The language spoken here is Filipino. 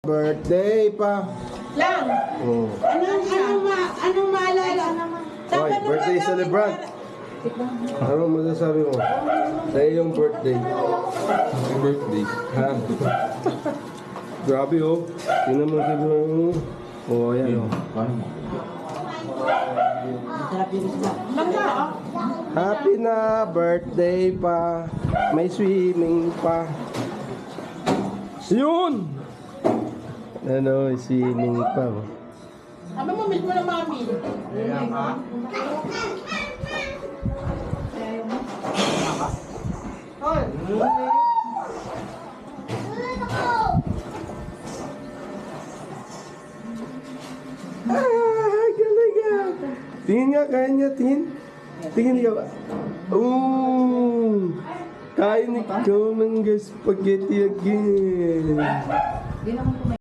Birthday pa. Lang. Oh. Anong maalala? Hoy, birthday celebrant. Ano masasabi mo? Sa iyong birthday. Happy birthday. Ha? Grabe oh. Tingnan mo siguro. Oh, ayan oh. Paano mo? Bangga, oh. Happy na birthday pa. May swimming pa. Yun! Ano, swimming pa oh. Ano mo, meet mo na mami? Ah, galing nga. Tingin nga, kaya niya, tingin. Tingin ka ba? Oh! Kain ikaw ng spaghetti again.